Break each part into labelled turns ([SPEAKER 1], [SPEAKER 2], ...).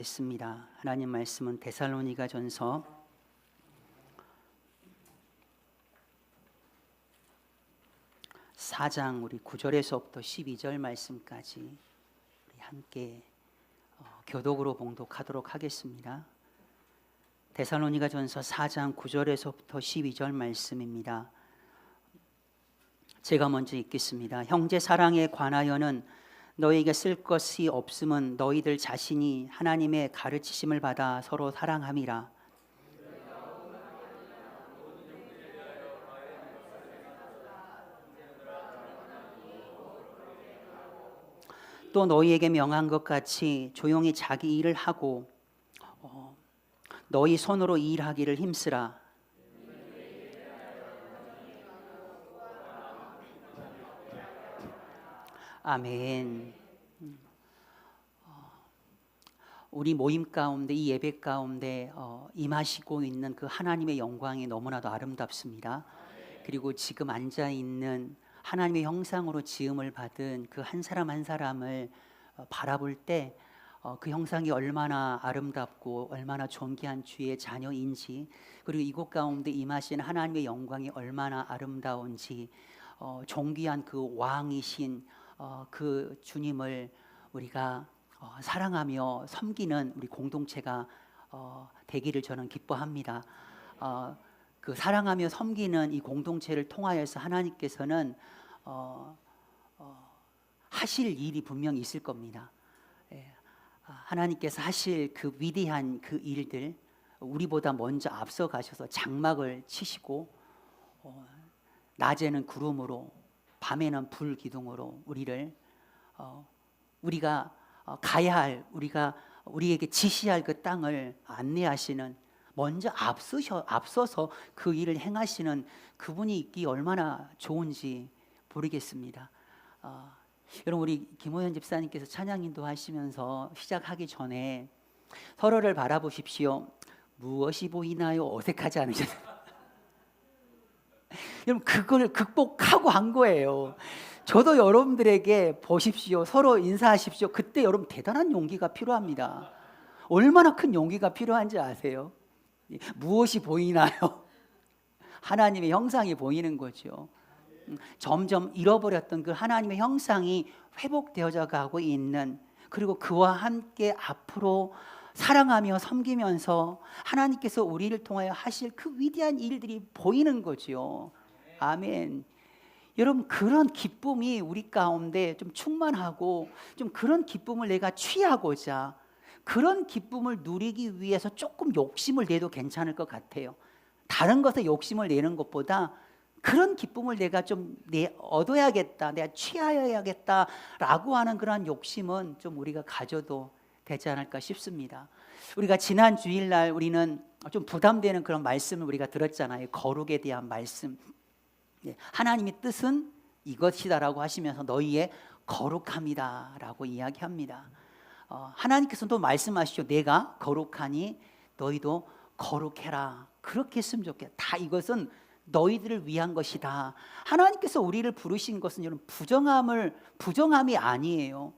[SPEAKER 1] 있습니다. 하나님 말씀은 데살로니가전서 4장 우리 9절에서부터 12절 말씀까지 우리 함께 교독으로 봉독하도록 하겠습니다. 데살로니가전서 4장 9절에서부터 12절 말씀입니다. 제가 먼저 읽겠습니다. 형제 사랑에 관하여는 너희에게 쓸 것이 없음은 너희들 자신이 하나님의 가르치심을 받아 서로 사랑함이라. 또 너희에게 명한 것 같이 조용히 자기 일을 하고 너희 손으로 일하기를 힘쓰라. 아멘. 우리 모임 가운데, 이 예배 가운데 임하시고 있는 그 하나님의 영광이 너무나도 아름답습니다. 그리고 지금 앉아 있는 하나님의 형상으로 지음을 받은 그 한 사람 한 사람을 바라볼 때 그 형상이 얼마나 아름답고 얼마나 존귀한 주의 자녀인지, 그리고 이곳 가운데 임하신 하나님의 영광이 얼마나 아름다운지, 존귀한 그 왕이신 그 주님을 우리가 사랑하며 섬기는 우리 공동체가 되기를 저는 기뻐합니다. 그 사랑하며 섬기는 이 공동체를 통하여서 하나님께서는 하실 일이 분명히 있을 겁니다. 하나님께서 하실 그 위대한 그 일들, 우리보다 먼저 앞서 가셔서 장막을 치시고 낮에는 구름으로 밤에는 불 기둥으로 우리가 가야 할, 우리에게 지시할 그 땅을 안내하시는, 먼저 앞서서 그 일을 행하시는 그분이 있기 얼마나 좋은지 모르겠습니다. 여러분, 우리 김호연 집사님께서 찬양 인도하시면서 시작하기 전에 서로를 바라보십시오. 무엇이 보이나요? 어색하지 않으셨나요? 여러분, 그걸 극복하고 한 거예요. 저도 여러분들에게 보십시오. 서로 인사하십시오. 그때 여러분 대단한 용기가 필요합니다. 얼마나 큰 용기가 필요한지 아세요? 무엇이 보이나요? 하나님의 형상이 보이는 거죠. 점점 잃어버렸던 그 하나님의 형상이 회복되어져 가고 있는, 그리고 그와 함께 앞으로 사랑하며 섬기면서 하나님께서 우리를 통하여 하실 그 위대한 일들이 보이는 거죠. 아멘. 여러분, 그런 기쁨이 우리 가운데 좀 충만하고, 좀 그런 기쁨을 내가 취하고자, 그런 기쁨을 누리기 위해서 조금 욕심을 내도 괜찮을 것 같아요. 다른 것에 욕심을 내는 것보다 그런 기쁨을 내가 좀 얻어야겠다, 내가 취하여야겠다라고 하는 그런 욕심은 좀 우리가 가져도 되지 않을까 싶습니다. 우리가 지난 주일날 우리는 좀 부담되는 그런 말씀을 우리가 들었잖아요. 거룩에 대한 말씀. 하나님의 뜻은 이것이다라고 하시면서 너희의 거룩함이다라고 이야기합니다. 하나님께서도 말씀하시죠. 내가 거룩하니 너희도 거룩해라. 그렇게 했으면 좋겠다. 다 이것은 너희들을 위한 것이다. 하나님께서 우리를 부르신 것은 여러분 부정함이 아니에요.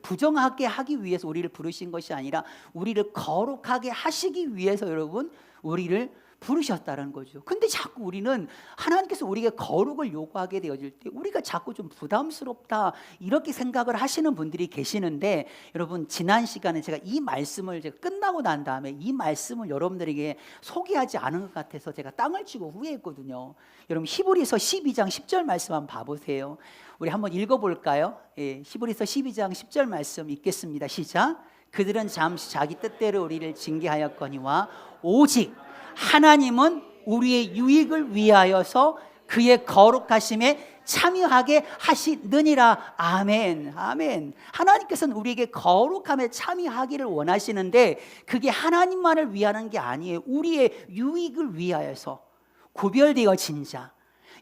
[SPEAKER 1] 부정하게 하기 위해서 우리를 부르신 것이 아니라 우리를 거룩하게 하시기 위해서 여러분 우리를 부르셨다는 거죠. 근데 자꾸 우리는 하나님께서 우리에게 거룩을 요구하게 되어질 때 우리가 자꾸 좀 부담스럽다 이렇게 생각을 하시는 분들이 계시는데, 여러분 지난 시간에 제가 이 말씀을 제가 끝나고 난 다음에 이 말씀을 여러분들에게 소개하지 않은 것 같아서 제가 땅을 치고 후회했거든요. 여러분 히브리서 12장 10절 말씀 한번 봐보세요. 우리 한번 읽어볼까요? 히브리서 12장 10절 말씀 읽겠습니다. 시작. 그들은 잠시 자기 뜻대로 우리를 징계하였거니와 오직 하나님은 우리의 유익을 위하여서 그의 거룩하심에 참여하게 하시느니라. 아멘. 아멘. 하나님께서는 우리에게 거룩함에 참여하기를 원하시는데 그게 하나님만을 위하는 게 아니에요. 우리의 유익을 위하여서 구별되어진 자.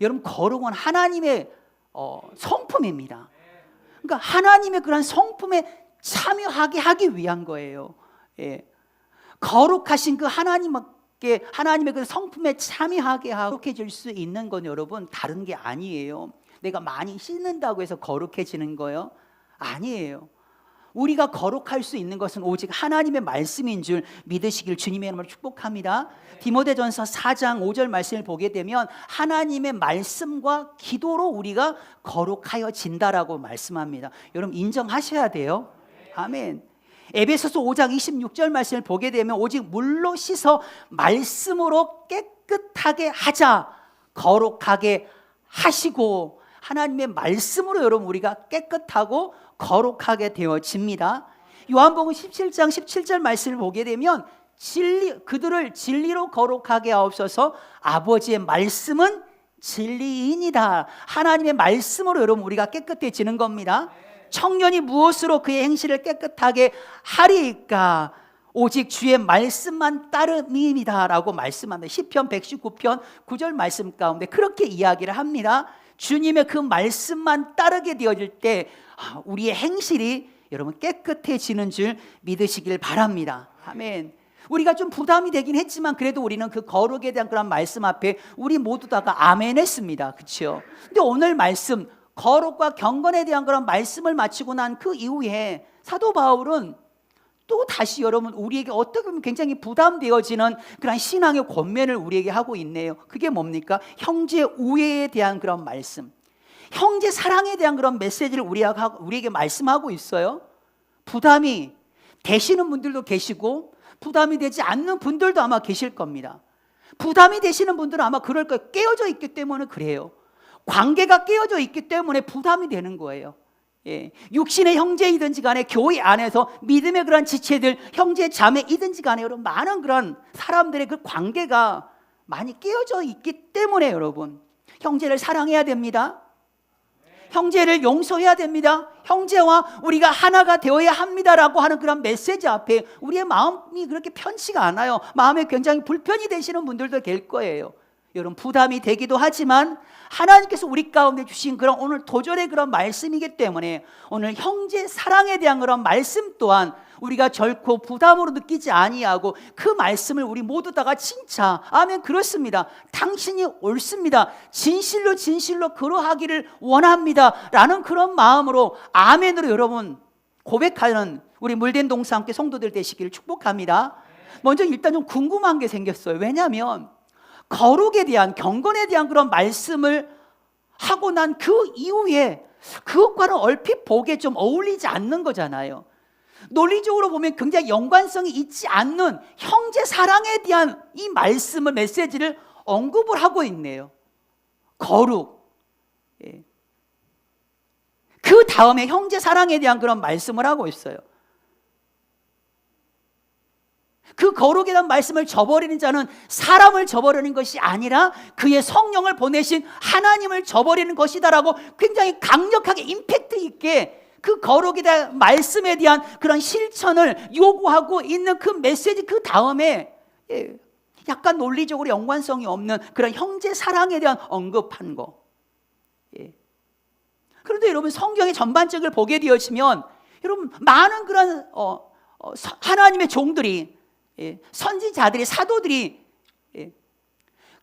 [SPEAKER 1] 여러분, 거룩은 하나님의 성품입니다. 그러니까 하나님의 그런 성품에 참여하게 하기 위한 거예요. 거룩하신 그 하나님의 그 성품에 참여하게 하고 거룩해질 수 있는 건 여러분 다른 게 아니에요. 내가 많이 씻는다고 해서 거룩해지는 거요? 아니에요. 우리가 거룩할 수 있는 것은 오직 하나님의 말씀인 줄 믿으시길 주님의 이름으로 축복합니다. 디모데전서 4장 5절 말씀을 보게 되면 하나님의 말씀과 기도로 우리가 거룩하여진다라고 말씀합니다. 여러분 인정하셔야 돼요. 아멘. 에베소서 5장 26절 말씀을 보게 되면 오직 물로 씻어 말씀으로 깨끗하게 하자, 거룩하게 하시고, 하나님의 말씀으로 여러분 우리가 깨끗하고 거룩하게 되어집니다. 요한복음 17장 17절 말씀을 보게 되면 그들을 진리로 거룩하게 하옵소서, 아버지의 말씀은 진리이니이다. 하나님의 말씀으로 여러분 우리가 깨끗해지는 겁니다. 청년이 무엇으로 그의 행실을 깨끗하게 하리이까? 오직 주의 말씀만 따름이다 라고 말씀합니다. 시편 119편 9절 말씀 가운데 그렇게 이야기를 합니다. 주님의 그 말씀만 따르게 되어질 때 우리의 행실이 여러분 깨끗해지는 줄 믿으시길 바랍니다. 아멘. 우리가 좀 부담이 되긴 했지만 그래도 우리는 그 거룩에 대한 그런 말씀 앞에 우리 모두 다가 아멘 했습니다. 그렇죠? 근데 오늘 말씀, 거룩과 경건에 대한 그런 말씀을 마치고 난 그 이후에 사도 바울은 또 다시 여러분 우리에게 어떻게 보면 굉장히 부담되어지는 그런 신앙의 권면을 우리에게 하고 있네요. 그게 뭡니까? 형제 우애에 대한 그런 말씀, 형제 사랑에 대한 그런 메시지를 우리에게 말씀하고 있어요. 부담이 되시는 분들도 계시고 부담이 되지 않는 분들도 아마 계실 겁니다. 부담이 되시는 분들은 아마 그럴 거예요. 깨어져 있기 때문에 그래요. 관계가 깨어져 있기 때문에 부담이 되는 거예요. 육신의 형제이든지 간에 교회 안에서 믿음의 그런 지체들, 형제 자매이든지 간에 여러분 많은 그런 사람들의 그 관계가 많이 깨어져 있기 때문에 여러분 형제를 사랑해야 됩니다. 형제를 용서해야 됩니다. 형제와 우리가 하나가 되어야 합니다라고 하는 그런 메시지 앞에 우리의 마음이 그렇게 편치가 않아요. 마음에 굉장히 불편이 되시는 분들도 계실 거예요. 여러분 부담이 되기도 하지만 하나님께서 우리 가운데 주신 그런 오늘 도전의 그런 말씀이기 때문에 오늘 형제 사랑에 대한 그런 말씀 또한 우리가 결코 부담으로 느끼지 아니하고 그 말씀을 우리 모두 다가 진짜 아멘 그렇습니다. 당신이 옳습니다. 진실로 진실로 그러하기를 원합니다. 라는 그런 마음으로 아멘으로 여러분 고백하는 우리 물된 동사 함께 성도들 되시기를 축복합니다. 먼저 일단 좀 궁금한 게 생겼어요. 왜냐하면 거룩에 대한 경건에 대한 그런 말씀을 하고 난 그 이후에 그것과는 얼핏 보기에 좀 어울리지 않는 거잖아요. 논리적으로 보면 굉장히 연관성이 있지 않는 형제 사랑에 대한 이 말씀을 메시지를 언급을 하고 있네요. 거룩. 그 다음에 형제 사랑에 대한 그런 말씀을 하고 있어요. 그 거룩에 대한 말씀을 저버리는 자는 사람을 저버리는 것이 아니라 그의 성령을 보내신 하나님을 저버리는 것이다라고 굉장히 강력하게 임팩트 있게 그 거룩에 대한 말씀에 대한 그런 실천을 요구하고 있는 그 메시지 그 다음에 약간 논리적으로 연관성이 없는 그런 형제 사랑에 대한 언급한 거. 그런데 여러분 성경의 전반적을 보게 되어지면 여러분 많은 그런 하나님의 종들이 선지자들이 사도들이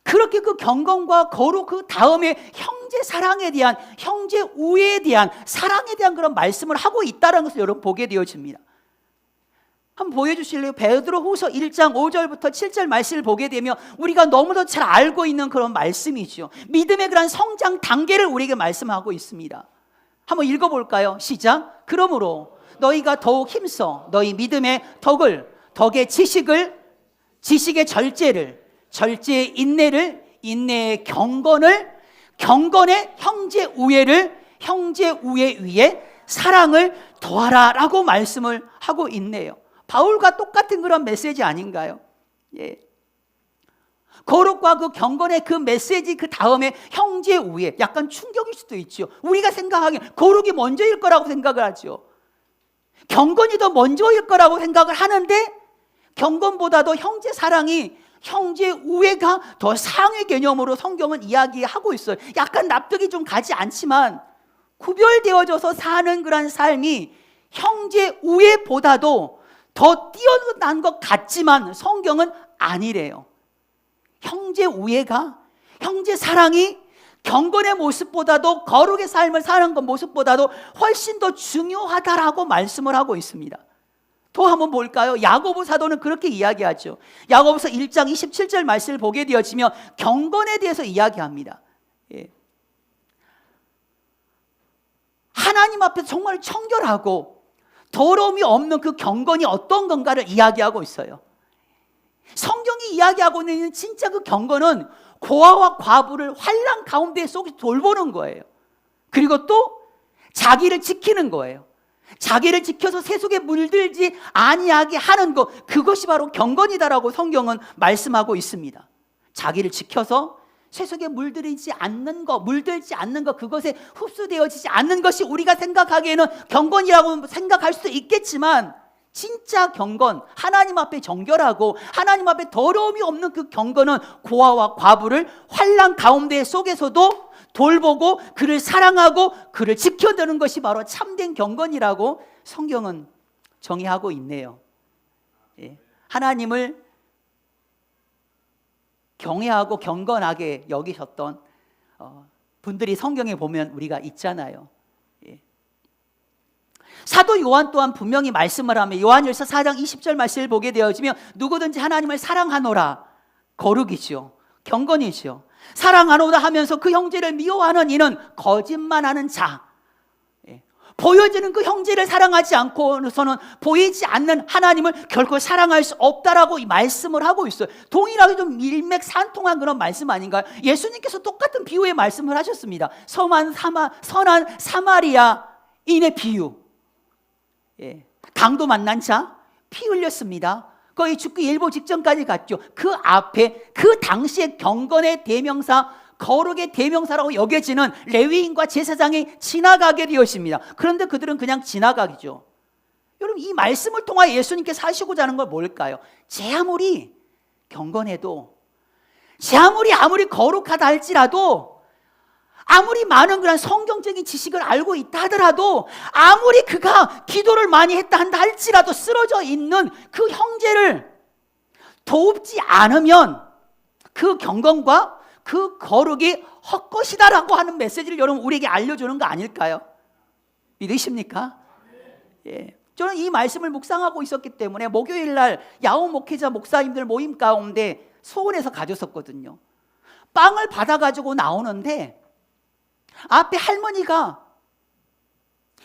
[SPEAKER 1] 그렇게 그 경건과 거룩 그 다음에 형제 사랑에 대한 형제 우애에 대한 사랑에 대한 그런 말씀을 하고 있다는 것을 여러분 보게 되어집니다. 한번 보여주실래요? 베드로후서 1장 5절부터 7절 말씀을 보게 되면 우리가 너무도 잘 알고 있는 그런 말씀이죠. 믿음의 그런 성장 단계를 우리에게 말씀하고 있습니다. 한번 읽어볼까요? 시작. 그러므로 너희가 더욱 힘써 너희 믿음의 덕의 지식을, 지식의 절제를, 절제의 인내를, 인내의 경건을, 경건의 형제 우애를, 형제 우애 위에 사랑을 더하라라고 말씀을 하고 있네요. 바울과 똑같은 그런 메시지 아닌가요? 거룩과 그 경건의 그 메시지 그 다음에 형제 우애, 약간 충격일 수도 있죠. 우리가 생각하기엔 거룩이 먼저일 거라고 생각을 하죠. 경건이 더 먼저일 거라고 생각을 하는데 경건보다도 형제 사랑이, 형제 우애가 더 상위 개념으로 성경은 이야기하고 있어요. 약간 납득이 좀 가지 않지만 구별되어져서 사는 그런 삶이 형제 우애보다도 더 뛰어난 것 같지만 성경은 아니래요. 형제 우애가, 형제 사랑이 경건의 모습보다도, 거룩의 삶을 사는 것 모습보다도 훨씬 더 중요하다라고 말씀을 하고 있습니다. 또 한번 볼까요? 야고보 사도는 그렇게 이야기하죠. 야고보서 1장 27절 말씀을 보게 되어지면 경건에 대해서 이야기합니다. 예. 하나님 앞에서 정말 청결하고 더러움이 없는 그 경건이 어떤 건가를 이야기하고 있어요. 성경이 이야기하고 있는 진짜 그 경건은 고아와 과부를 환난 가운데 속에서 돌보는 거예요. 그리고 또 자기를 지키는 거예요. 자기를 지켜서 세속에 물들지 아니하게 하는 것, 그것이 바로 경건이다라고 성경은 말씀하고 있습니다. 자기를 지켜서 세속에 물들지 않는 것, 그것에 흡수되어지지 않는 것이 우리가 생각하기에는 경건이라고 생각할 수도 있겠지만, 진짜 경건, 하나님 앞에 정결하고 하나님 앞에 더러움이 없는 그 경건은 고아와 과부를 환난 가운데 속에서도 돌보고 그를 사랑하고 그를 지켜드는 것이 바로 참된 경건이라고 성경은 정의하고 있네요. 예. 하나님을 경외하고 경건하게 여기셨던 분들이 성경에 보면 우리가 있잖아요. 예. 사도 요한 또한 분명히 말씀을 하며 요한일서 4장 20절 말씀을 보게 되어지면 누구든지 하나님을 사랑하노라, 거룩이죠. 경건이죠. 사랑하노라 하면서 그 형제를 미워하는 이는 거짓말하는 자. 보여지는 그 형제를 사랑하지 않고서는 보이지 않는 하나님을 결코 사랑할 수 없다라고 말씀을 하고 있어요. 동일하게 좀 일맥상통한 그런 말씀 아닌가요? 예수님께서 똑같은 비유의 말씀을 하셨습니다. 선한 사마리아인의 비유. 예. 강도 만난 자, 피 흘렸습니다. 거의 죽기 일보 직전까지 갔죠. 그 앞에 그 당시의 경건의 대명사, 거룩의 대명사라고 여겨지는 레위인과 제사장이 지나가게 되었습니다. 그런데 그들은 그냥 지나가기죠. 여러분, 이 말씀을 통하여 예수님께서 하시고자 하는 건 뭘까요? 제 아무리 경건해도, 제 아무리 거룩하다 할지라도, 아무리 많은 그런 성경적인 지식을 알고 있다 하더라도, 아무리 그가 기도를 많이 했다 한다 할지라도 쓰러져 있는 그 형제를 돕지 않으면 그 경건과 그 거룩이 헛것이다라고 하는 메시지를 여러분 우리에게 알려주는 거 아닐까요? 믿으십니까? 예. 저는 이 말씀을 묵상하고 있었기 때문에 목요일 날 야후 목회자 목사님들 모임 가운데 소원에서 가졌었거든요. 빵을 받아가지고 나오는데 앞에 할머니가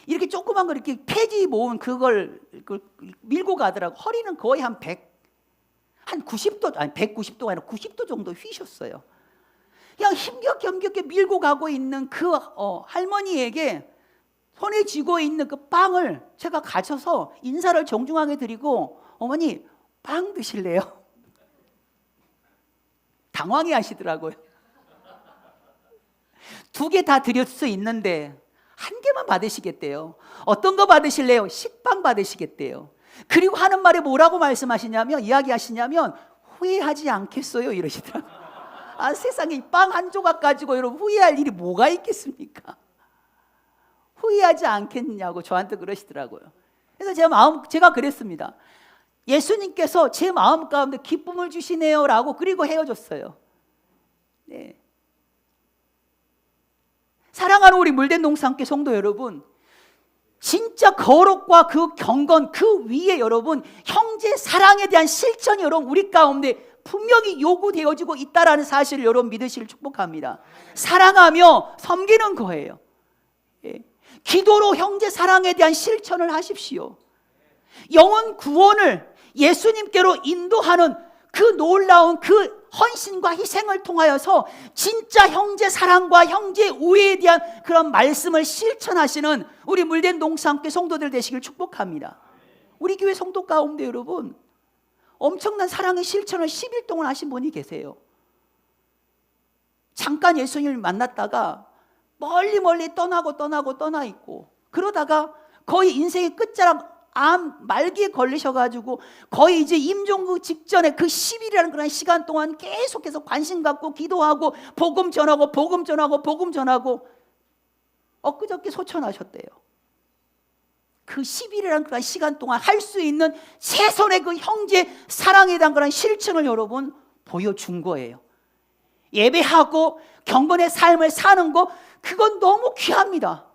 [SPEAKER 1] 이렇게 조그만 거 이렇게 폐지 모은 그걸 밀고 가더라고. 허리는 거의 한 90도, 아니 190도가 아니라 90도 정도 휘셨어요. 그냥 힘겹게 밀고 가고 있는 그 할머니에게 손에 쥐고 있는 그 빵을 제가 가져서 인사를 정중하게 드리고, 어머니 빵 드실래요? 당황해 하시더라고요. 2개 다 드릴 수 있는데 1개만 받으시겠대요. 어떤 거 받으실래요? 식빵 받으시겠대요. 그리고 하는 말에 뭐라고 이야기하시냐면 후회하지 않겠어요 이러시더라고요. 아, 세상에 빵 한 조각 가지고 여러분 후회할 일이 뭐가 있겠습니까? 후회하지 않겠냐고 저한테 그러시더라고요. 그래서 제가 그랬습니다. 예수님께서 제 마음 가운데 기쁨을 주시네요 라고, 그리고 헤어졌어요. 네. 사랑하는 우리 물된 농사함께 성도 여러분, 진짜 거룩과 그 경건 그 위에 여러분 형제 사랑에 대한 실천이 여러분 우리 가운데 분명히 요구되어지고 있다라는 사실을 여러분 믿으시길 축복합니다. 사랑하며 섬기는 거예요. 예. 기도로 형제 사랑에 대한 실천을 하십시오. 영혼 구원을 예수님께로 인도하는 그 놀라운 그 헌신과 희생을 통하여서 진짜 형제 사랑과 형제 우애에 대한 그런 말씀을 실천하시는 우리 물된 농사함께 성도들 되시길 축복합니다. 우리 교회 성도 가운데 여러분 엄청난 사랑의 실천을 10일 동안 하신 분이 계세요. 잠깐 예수님을 만났다가 멀리 떠나 있고, 그러다가 거의 인생의 끝자락 암 말기에 걸리셔가지고 거의 이제 임종그 직전에 그 10일이라는 그런 시간 동안 계속해서 관심 갖고 기도하고 복음 전하고 엊그저께 소천하셨대요. 그 10일이라는 그런 시간 동안 할 수 있는 최선의 그 형제 사랑에 대한 그런 실천을 여러분 보여준 거예요. 예배하고 경건의 삶을 사는 거, 그건 너무 귀합니다.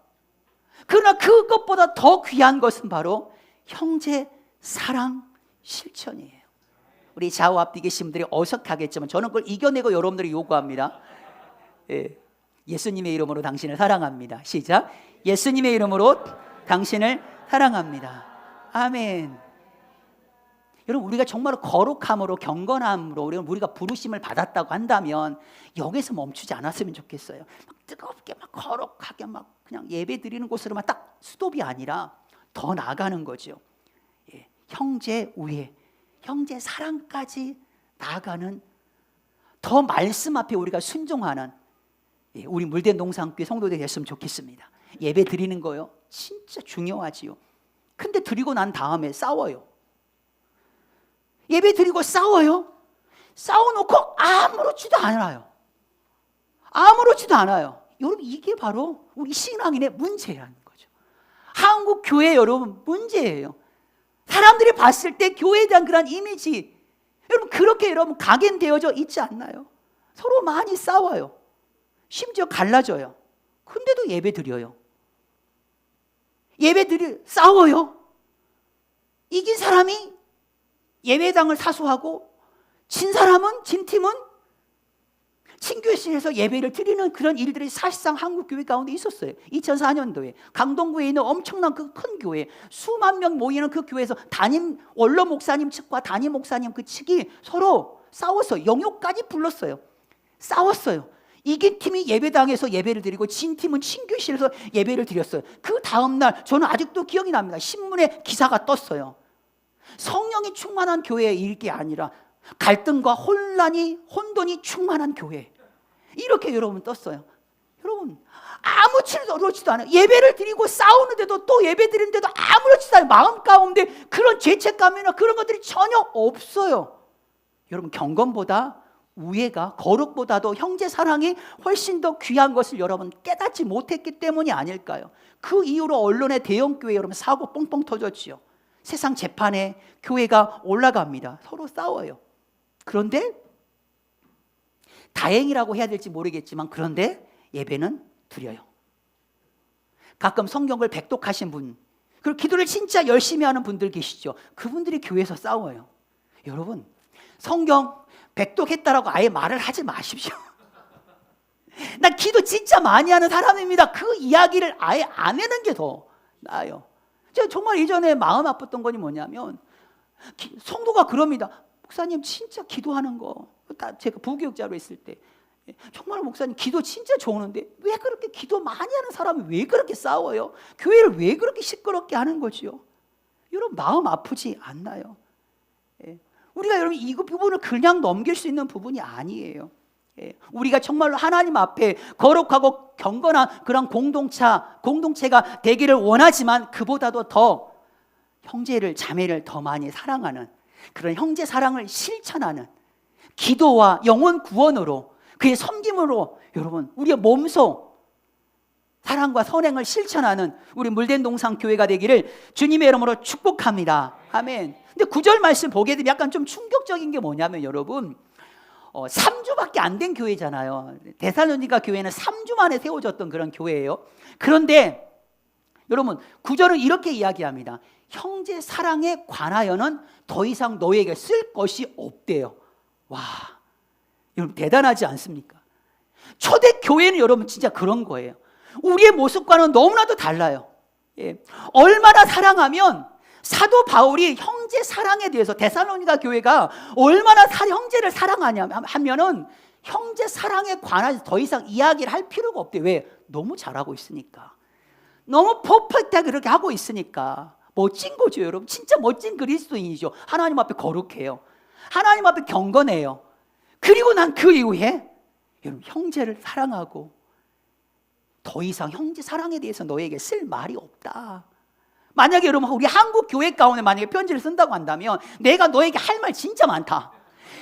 [SPEAKER 1] 그러나 그것보다 더 귀한 것은 바로 형제 사랑 실천이에요. 우리 좌우 앞뒤 계신 분들이 어색하겠지만 저는 그걸 이겨내고 여러분들이 요구합니다. 예수님의 이름으로 당신을 사랑합니다. 시작. 예수님의 이름으로 당신을 사랑합니다. 아멘. 여러분, 우리가 정말로 거룩함으로, 경건함으로 우리가 부르심을 받았다고 한다면 여기서 멈추지 않았으면 좋겠어요. 막 뜨겁게 막 거룩하게 막 그냥 예배 드리는 곳으로만 딱 스톱이 아니라 더 나아가는 거죠. 형제 우애, 형제 사랑까지 나아가는, 더 말씀 앞에 우리가 순종하는 우리 물된 동산교회 성도들이 됐으면 좋겠습니다. 예배 드리는 거요, 진짜 중요하지요. 근데 드리고 난 다음에 싸워요. 예배 드리고 싸워요. 싸워놓고 아무렇지도 않아요. 아무렇지도 않아요. 여러분, 이게 바로 우리 신앙인의 문제라는 거죠. 한국 교회 여러분 문제예요. 사람들이 봤을 때 교회에 대한 그런 이미지, 여러분 그렇게 여러분 각인되어져 있지 않나요? 서로 많이 싸워요. 심지어 갈라져요. 근데도 예배 드려요. 싸워요. 이긴 사람이 예배당을 사수하고 진 팀은 친교실에서 예배를 드리는 그런 일들이 사실상 한국 교회 가운데 있었어요. 2004년도에 강동구에 있는 엄청난 그 큰 교회, 수만 명 모이는 그 교회에서 원로 목사님 측과 담임 목사님 그 측이 서로 싸웠어요. 영역까지 불렀어요. 싸웠어요. 이긴 팀이 예배당에서 예배를 드리고 진 팀은 친교실에서 예배를 드렸어요. 그 다음날 저는 아직도 기억이 납니다. 신문에 기사가 떴어요. 성령이 충만한 교회일 게 아니라 갈등과 혼돈이 충만한 교회, 이렇게 여러분 떴어요. 여러분, 아무렇지도 않아요. 예배를 드리고 싸우는데도, 또 예배 드리는데도 아무렇지도 않아요. 마음 가운데 그런 죄책감이나 그런 것들이 전혀 없어요. 여러분, 경건보다 우애가, 거룩보다도 형제 사랑이 훨씬 더 귀한 것을 여러분 깨닫지 못했기 때문이 아닐까요? 그 이후로 언론의 대형교회 여러분 사고 뻥뻥 터졌지요. 세상 재판에 교회가 올라갑니다. 서로 싸워요. 그런데 다행이라고 해야 될지 모르겠지만, 그런데 예배는 드려요. 가끔 성경을 백독하신 분, 그리고 기도를 진짜 열심히 하는 분들 계시죠. 그분들이 교회에서 싸워요. 여러분, 성경 백독했다라고 아예 말을 하지 마십시오. 나 기도 진짜 많이 하는 사람입니다. 그 이야기를 아예 안 하는 게 더 나아요. 제가 정말 이전에 마음 아팠던 건이 뭐냐면, 성도가 그럽니다. 목사님 진짜 기도하는 거, 제가 부교육자로 있을 때 정말 목사님 기도 진짜 좋은데 왜 그렇게 기도 많이 하는 사람이 왜 그렇게 싸워요? 교회를 왜 그렇게 시끄럽게 하는 거지요? 여러분, 마음 아프지 않나요? 우리가 여러분 이 부분을 그냥 넘길 수 있는 부분이 아니에요. 우리가 정말로 하나님 앞에 거룩하고 경건한 그런 공동체가 되기를 원하지만, 그보다도 더 형제를, 자매를 더 많이 사랑하는 그런 형제 사랑을 실천하는, 기도와 영혼 구원으로, 그의 섬김으로 여러분 우리의 몸소 사랑과 선행을 실천하는 우리 물된 동산 교회가 되기를 주님의 이름으로 축복합니다. 아멘. 근데 9절 말씀 보게 되면 약간 좀 충격적인 게 뭐냐면, 여러분 3주밖에 안 된 교회잖아요. 데살로니가 교회는 3주 만에 세워졌던 그런 교회예요. 그런데 여러분 9절은 이렇게 이야기합니다. 형제 사랑에 관하여는 더 이상 너에게 쓸 것이 없대요. 와, 여러분 대단하지 않습니까? 초대 교회는 여러분 진짜 그런 거예요. 우리의 모습과는 너무나도 달라요. 얼마나 사랑하면, 사도 바울이 형제 사랑에 대해서 데살로니가 교회가 얼마나 형제를 사랑하냐 하면은, 형제 사랑에 관해서 더 이상 이야기를 할 필요가 없대요. 왜? 너무 잘하고 있으니까. 너무 퍼펙트하게 그렇게 하고 있으니까. 멋진 거죠, 여러분. 진짜 멋진 그리스도인이죠. 하나님 앞에 거룩해요. 하나님 앞에 경건해요. 그리고 난 그 이후에 여러분 형제를 사랑하고, 더 이상 형제 사랑에 대해서 너에게 쓸 말이 없다. 만약에 여러분 우리 한국 교회 가운데 만약에 편지를 쓴다고 한다면, 내가 너에게 할 말 진짜 많다.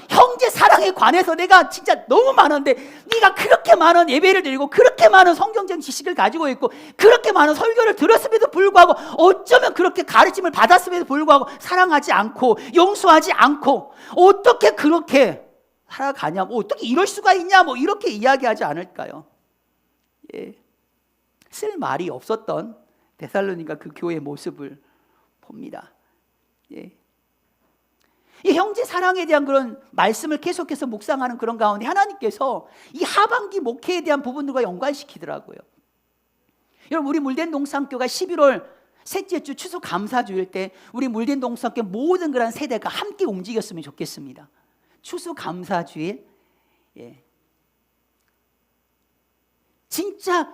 [SPEAKER 1] 형제 사랑에 관해서 내가 진짜 너무 많은데, 네가 그렇게 많은 예배를 드리고 그렇게 많은 성경적 지식을 가지고 있고 그렇게 많은 설교를 들었음에도 불구하고, 어쩌면 그렇게 가르침을 받았음에도 불구하고 사랑하지 않고 용서하지 않고, 어떻게 그렇게 살아가냐, 뭐 어떻게 이럴 수가 있냐, 뭐 이렇게 이야기하지 않을까요? 예. 쓸 말이 없었던 데살로니가 그 교회의 모습을 봅니다. 예. 이 형제 사랑에 대한 그런 말씀을 계속해서 묵상하는 그런 가운데 하나님께서 이 하반기 목회에 대한 부분들과 연관시키더라고요. 여러분, 우리 물된 동산교가 11월 셋째 주 추수 감사주일 때 우리 물된 동산교 모든 그런 세대가 함께 움직였으면 좋겠습니다. 추수 감사주일, 예. 진짜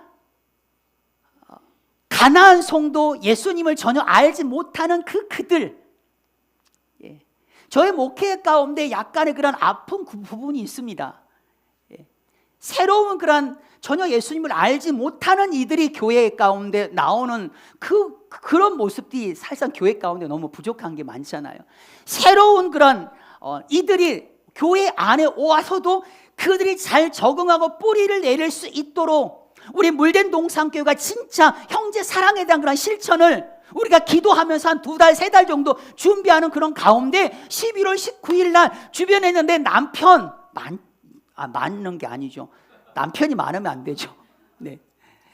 [SPEAKER 1] 가나안 성도, 예수님을 전혀 알지 못하는 그들, 예. 저의 목회 가운데 약간의 그런 아픈 부분이 있습니다. 예. 새로운 그런 전혀 예수님을 알지 못하는 이들이 교회 가운데 나오는 그런 모습들이 사실상 교회 가운데 너무 부족한 게 많잖아요. 새로운 그런 이들이 교회 안에 와서도 그들이 잘 적응하고 뿌리를 내릴 수 있도록 우리 물된 동산교회가 진짜 형제 사랑에 대한 그런 실천을 우리가 기도하면서 한 2달, 3달 정도 준비하는 그런 가운데 11월 19일 날 주변에 있는 내 남편 많는 게 아니죠. 남편이 많으면 안 되죠. 네.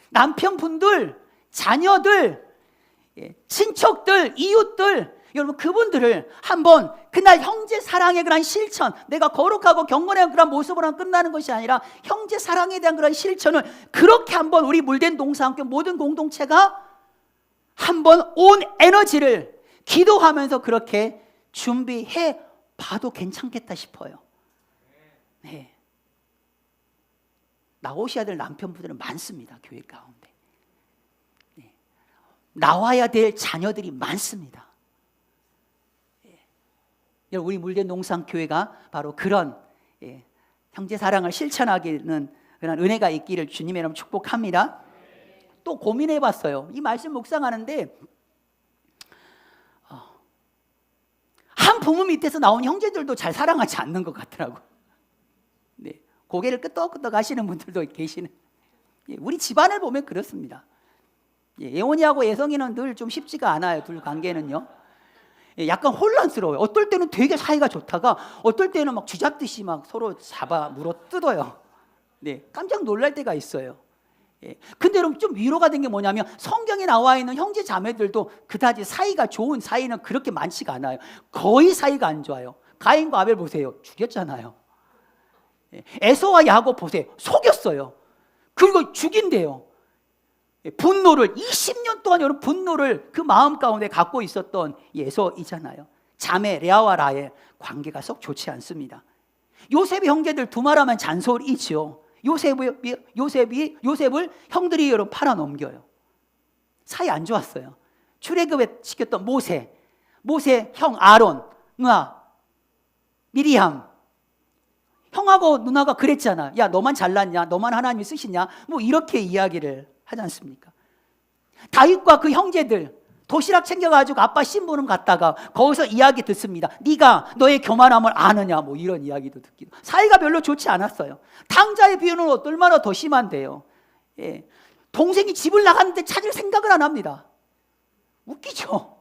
[SPEAKER 1] 남편분들, 자녀들, 예, 친척들, 이웃들, 여러분 그분들을 한번 그날 형제 사랑의 그런 실천, 내가 거룩하고 경건한 그런 모습으로 끝나는 것이 아니라 형제 사랑에 대한 그런 실천을 그렇게 한번 우리 물된 동산교회 모든 공동체가 한번 온 에너지를 기도하면서 그렇게 준비해 봐도 괜찮겠다 싶어요. 네. 나오셔야 될 남편분들은 많습니다. 교회 가운데. 네. 나와야 될 자녀들이 많습니다. 우리 물된 농산교회가 바로 그런 형제 사랑을 실천하기는 그런 은혜가 있기를 주님의 이름으로 축복합니다. 또 고민해봤어요. 이 말씀 묵상하는데 한 부모 밑에서 나온 형제들도 잘 사랑하지 않는 것 같더라고. 네, 고개를 끄덕끄덕 하시는 분들도 계시는. 우리 집안을 보면 그렇습니다. 예원이하고 예성이는 늘 좀 쉽지가 않아요. 둘 관계는요. 약간 혼란스러워요. 어떨 때는 되게 사이가 좋다가 어떨 때는 막 쥐잡듯이 막 서로 잡아 물어 뜯어요. 네, 깜짝 놀랄 때가 있어요. 근데 여러분 좀 위로가 된 게 뭐냐면 성경에 나와 있는 형제 자매들도 그다지 사이가 좋은 사이는 그렇게 많지가 않아요. 거의 사이가 안 좋아요. 가인과 아벨 보세요. 죽였잖아요. 에서와 야곱 보세요. 속였어요. 그리고 죽인대요. 분노를 20년 동안 여러분 분노를 그 마음 가운데 갖고 있었던 에서이잖아요. 자매 레아와 라의 관계가 썩 좋지 않습니다. 요셉의 형제들 두말하면 잔소리죠. 요셉을 형들이 여러분 팔아넘겨요. 사이 안 좋았어요. 출애굽에 시켰던 모세 형 아론, 누나 미리암, 형하고 누나가 그랬잖아. 야, 너만 잘났냐? 너만 하나님이 쓰시냐? 뭐 이렇게 이야기를 하지 않습니까? 다윗과 그 형제들 도시락 챙겨가지고 아빠 심부름 갔다가 거기서 이야기 듣습니다. 네가 너의 교만함을 아느냐? 뭐 이런 이야기도 듣기도. 사이가 별로 좋지 않았어요. 탕자의 비유는 얼마나 더 심한데요. 예. 동생이 집을 나갔는데 찾을 생각을 안 합니다. 웃기죠?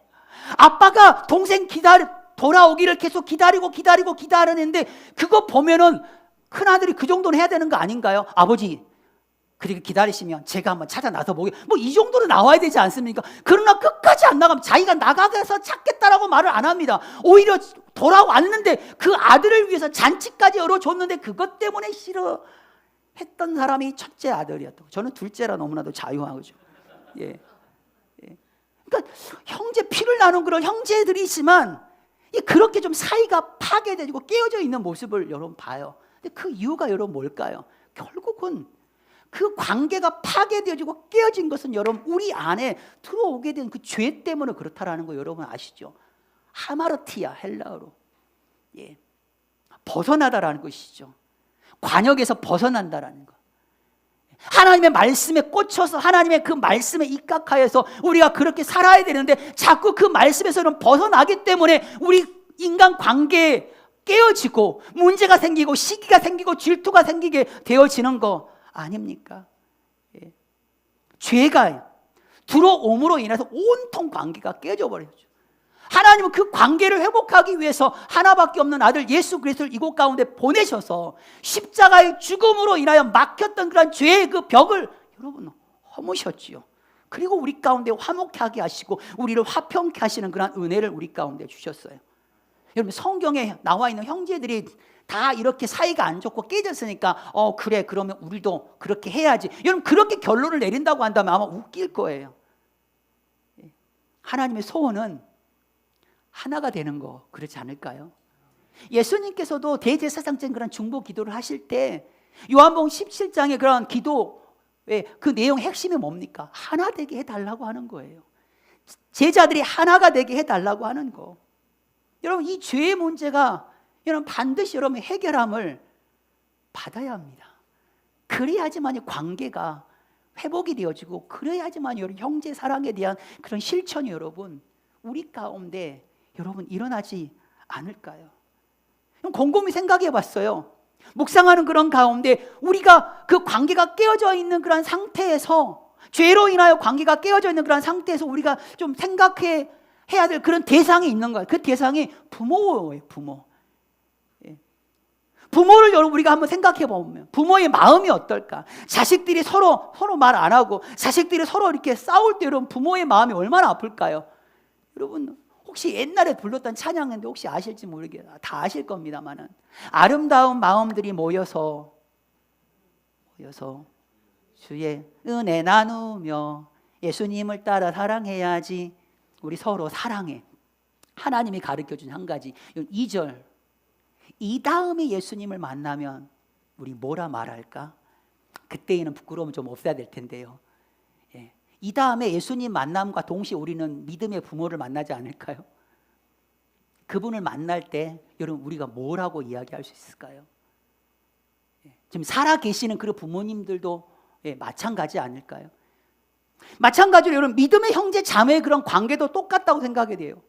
[SPEAKER 1] 아빠가 동생 돌아오기를 계속 기다리는데 그거 보면은 큰아들이 그 정도는 해야 되는 거 아닌가요? 아버지 그렇게 기다리시면 제가 한번 찾아 나서 보게. 뭐 이 정도는 나와야 되지 않습니까? 그러나 끝까지 안 나가면 자기가 나가서 찾겠다라고 말을 안 합니다. 오히려 돌아왔는데 그 아들을 위해서 잔치까지 열어줬는데 그것 때문에 싫어했던 사람이 첫째 아들이었던. 저는 둘째라 너무나도 자유하죠. 예. 그러니까 형제 피를 나눈 그런 형제들이지만 그렇게 좀 사이가 파괴되고 깨어져 있는 모습을 여러분 봐요. 근데 그 이유가 여러분 뭘까요? 결국은 그 관계가 파괴되어지고 깨어진 것은 여러분 우리 안에 들어오게 된 그 죄 때문에 그렇다라는 거 여러분 아시죠? 하마르티아 헬라어로 벗어나다라는 것이죠. 관역에서 벗어난다라는 거. 하나님의 말씀에 꽂혀서 하나님의 그 말씀에 입각하여서 우리가 그렇게 살아야 되는데 자꾸 그 말씀에서는 벗어나기 때문에 우리 인간 관계에 깨어지고 문제가 생기고 시기가 생기고 질투가 생기게 되어지는 거 아닙니까? 죄가 들어옴으로 인해서 온통 관계가 깨져 버렸죠. 하나님은 그 관계를 회복하기 위해서 하나밖에 없는 아들 예수 그리스도를 이곳 가운데 보내셔서 십자가의 죽음으로 인하여 막혔던 그런 죄의 그 벽을 여러분 허무셨지요. 그리고 우리 가운데 화목하게 하시고 우리를 화평케 하시는 그런 은혜를 우리 가운데 주셨어요. 여러분 성경에 나와 있는 형제들이 다 이렇게 사이가 안 좋고 깨졌으니까 그래 그러면 우리도 그렇게 해야지. 여러분 그렇게 결론을 내린다고 한다면 아마 웃길 거예요. 하나님의 소원은 하나가 되는 거 그렇지 않을까요? 예수님께서도 대제사장적인 그런 중보 기도를 하실 때 요한복음 17장의 그런 기도의 그 내용 핵심이 뭡니까? 하나 되게 해달라고 하는 거예요. 제자들이 하나가 되게 해달라고 하는 거. 여러분 이 죄의 문제가 여러분 반드시 여러분 해결함을 받아야 합니다. 그래야지만 관계가 회복이 되어지고 그래야지만 여러분 형제 사랑에 대한 그런 실천이 여러분 우리 가운데 여러분 일어나지 않을까요? 곰곰이 생각해 봤어요. 묵상하는 그런 가운데 우리가 그 관계가 깨어져 있는 그런 상태에서 죄로 인하여 관계가 깨어져 있는 그런 상태에서 우리가 좀 생각해야 될 그런 대상이 있는 거예요. 그 대상이 부모예요. 부모. 부모를 여러분 우리가 한번 생각해 보면 부모의 마음이 어떨까? 자식들이 서로 말 안 하고 자식들이 서로 이렇게 싸울 때 여러분 부모의 마음이 얼마나 아플까요? 여러분 혹시 옛날에 불렀던 찬양인데 혹시 아실지 모르겠어요. 다 아실 겁니다만은 아름다운 마음들이 모여서 주의 은혜 나누며 예수님을 따라 사랑해야지. 우리 서로 사랑해. 하나님이 가르쳐준 한 가지 2절. 이 다음에 예수님을 만나면 우리 뭐라 말할까? 그때에는 부끄러움 좀 없어야 될 텐데요. 이 다음에 예수님 만남과 동시에 우리는 믿음의 부모를 만나지 않을까요? 그분을 만날 때 여러분 우리가 뭐라고 이야기할 수 있을까요? 지금 살아 계시는 그 부모님들도 마찬가지 아닐까요? 마찬가지로 여러분 믿음의 형제 자매의 그런 관계도 똑같다고 생각이 돼요.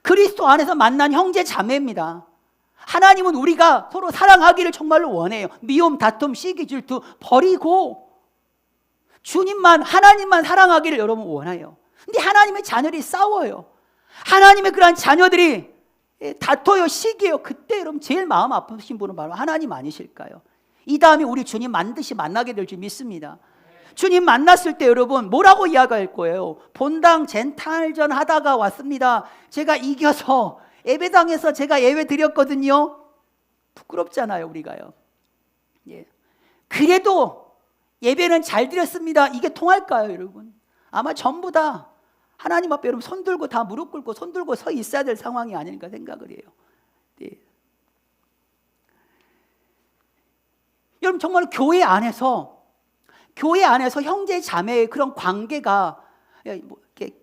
[SPEAKER 1] 그리스도 안에서 만난 형제 자매입니다. 하나님은 우리가 서로 사랑하기를 정말로 원해요. 미움, 다툼, 시기, 질투 버리고 주님만 하나님만 사랑하기를 여러분 원해요. 근데 하나님의 자녀들이 싸워요. 하나님의 그러한 자녀들이 다퉈요, 시기해요. 그때 여러분 제일 마음 아프신 분은 바로 하나님 아니실까요? 이 다음에 우리 주님 반드시 만나게 될 줄 믿습니다. 주님 만났을 때 여러분 뭐라고 이야기할 거예요? 본당 젠탈전 하다가 왔습니다. 제가 이겨서 예배당에서 제가 예배 드렸거든요. 부끄럽잖아요 우리가요. 그래도 예배는 잘 드렸습니다. 이게 통할까요 여러분? 아마 전부 다 하나님 앞에 여러분 손 들고 다 무릎 꿇고 손 들고 서 있어야 될 상황이 아닐까 생각을 해요. 여러분 정말 교회 안에서 형제 자매의 그런 관계가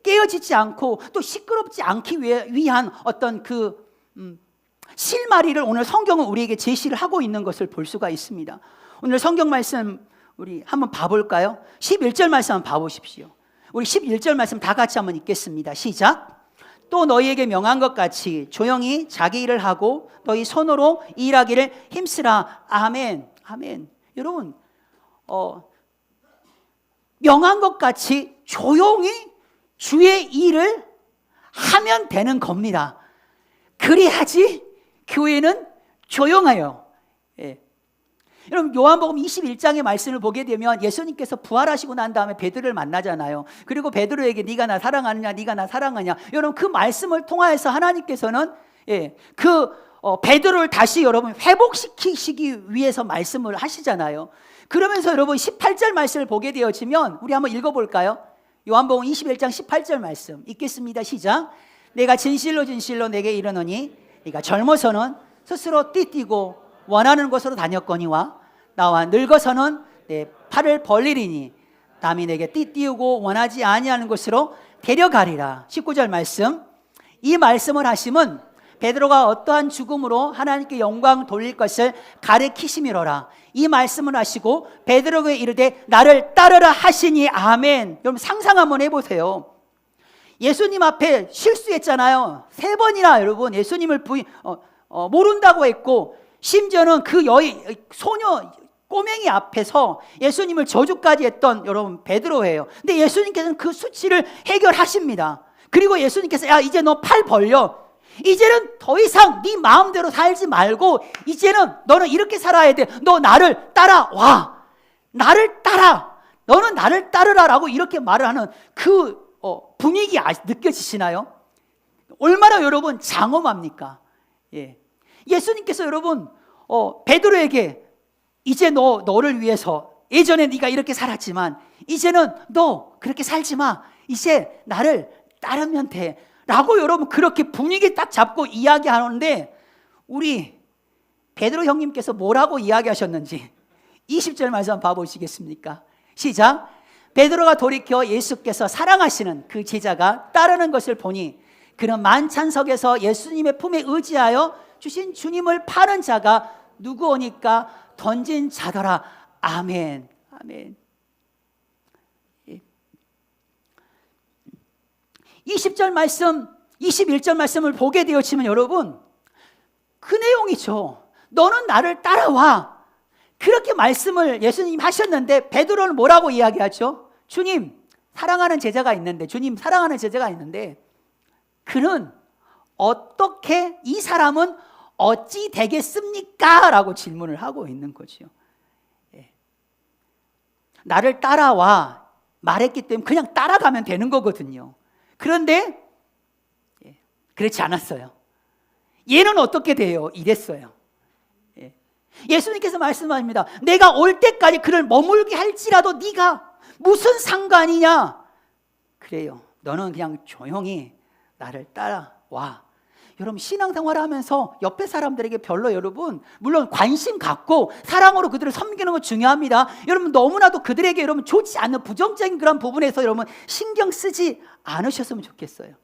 [SPEAKER 1] 깨어지지 않고 또 시끄럽지 않기 위한 어떤 그 실마리를 오늘 성경은 우리에게 제시를 하고 있는 것을 볼 수가 있습니다. 오늘 성경 말씀 우리 한번 봐볼까요? 11절 말씀 한번 봐보십시오. 우리 11절 말씀 다 같이 한번 읽겠습니다. 시작. 또 너희에게 명한 것 같이 조용히 자기 일을 하고 너희 손으로 일하기를 힘쓰라. 아멘. 아멘. 여러분 명한 것 같이 조용히 주의 일을 하면 되는 겁니다. 그래야지 교회는 조용해요. 여러분 요한복음 21장의 말씀을 보게 되면 예수님께서 부활하시고 난 다음에 베드로를 만나잖아요. 그리고 베드로에게 네가 나 사랑하느냐 네가 나 사랑하냐. 여러분 그 말씀을 통하여서 하나님께서는 베드로를 다시 여러분 회복시키시기 위해서 말씀을 하시잖아요. 그러면서 여러분 18절 말씀을 보게 되어지면 우리 한번 읽어볼까요? 요한복음 21장 18절 말씀 읽겠습니다. 시작. 내가 진실로 내게 이르노니 네가 젊어서는 스스로 띠띠고 원하는 곳으로 다녔거니와 나와 늙어서는 내 팔을 벌리리니 남이 내게 띠띠우고 원하지 아니하는 곳으로 데려가리라. 19절 말씀. 이 말씀을 하심은 베드로가 어떠한 죽음으로 하나님께 영광 돌릴 것을 가르치심이로라. 이 말씀을 하시고 베드로에게 이르되 나를 따르라 하시니. 아멘. 여러분 상상 한번 해보세요. 예수님 앞에 실수했잖아요. 3번이나 여러분 예수님을 모른다고 했고 심지어는 그 소녀 꼬맹이 앞에서 예수님을 저주까지 했던 여러분 베드로예요. 근데 예수님께서는 그 수치를 해결하십니다. 그리고 예수님께서 야 이제 너 팔 벌려. 이제는 더 이상 네 마음대로 살지 말고 이제는 너는 이렇게 살아야 돼. 너 나를 따라와. 나를 따라. 너는 나를 따르라라고 이렇게 말을 하는 그 분위기 느껴지시나요? 얼마나 여러분 장엄합니까? 예. 예수님께서 여러분 베드로에게 이제 너를 위해서 예전에 네가 이렇게 살았지만 이제는 너 그렇게 살지 마. 이제 나를 따르면 돼. 라고 여러분 그렇게 분위기 딱 잡고 이야기하는데 우리 베드로 형님께서 뭐라고 이야기하셨는지 20절 말씀 한번 봐보시겠습니까? 시작. 베드로가 돌이켜 예수께서 사랑하시는 그 제자가 따르는 것을 보니 그는 만찬석에서 예수님의 품에 의지하여 주신 주님을 파는 자가 누구오니까 던진 자더라. 아멘. 아멘. 20절 말씀, 21절 말씀을 보게 되어지면 여러분 그 내용이죠. 너는 나를 따라와. 그렇게 말씀을 예수님 하셨는데 베드로는 뭐라고 이야기하죠? 주님 사랑하는 제자가 있는데 주님 사랑하는 제자가 있는데 그는 어떻게 이 사람은 어찌 되겠습니까? 라고 질문을 하고 있는 거죠. 예. 나를 따라와 말했기 때문에 그냥 따라가면 되는 거거든요. 그런데 그렇지 않았어요. 얘는 어떻게 돼요? 이랬어요. 예수님께서 말씀하십니다. 내가 올 때까지 그를 머물게 할지라도 네가 무슨 상관이냐? 그래요. 너는 그냥 조용히 나를 따라와. 여러분 신앙생활을 하면서 옆에 사람들에게 별로 여러분 물론 관심 갖고 사랑으로 그들을 섬기는 건 중요합니다. 여러분 너무나도 그들에게 여러분 좋지 않는 부정적인 그런 부분에서 여러분 신경 쓰지 않으셨으면 좋겠어요.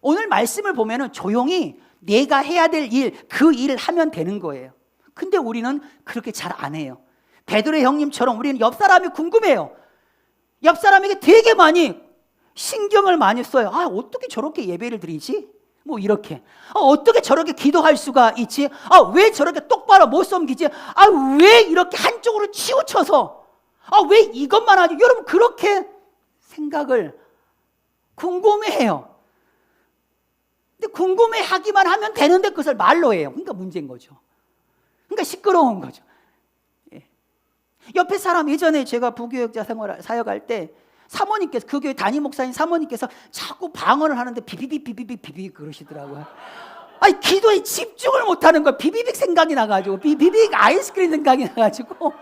[SPEAKER 1] 오늘 말씀을 보면은 조용히 내가 해야 될 일, 그 일을 하면 되는 거예요. 근데 우리는 그렇게 잘 안 해요. 베드로 형님처럼 우리는 옆 사람이 궁금해요. 옆 사람에게 되게 많이 신경을 많이 써요. 아, 어떻게 저렇게 예배를 드리지? 뭐 이렇게. 어떻게 저렇게 기도할 수가 있지? 왜 저렇게 똑바로 못 섬기지? 왜 이렇게 한쪽으로 치우쳐서? 왜 이것만 하지? 여러분 그렇게 생각을 궁금해해요. 근데 궁금해하기만 하면 되는데 그것을 말로 해요. 그러니까 문제인 거죠. 그러니까 시끄러운 거죠. 예. 옆에 사람 예전에 제가 부교역자 생활 사역할 때 사모님께서 그 교회 담임 목사님 사모님께서 자꾸 방언을 하는데 비비빅 그러시더라고요. 아니 기도에 집중을 못하는 거야. 비비빅 생각이 나가지고 비비빅 아이스크림 생각이 나가지고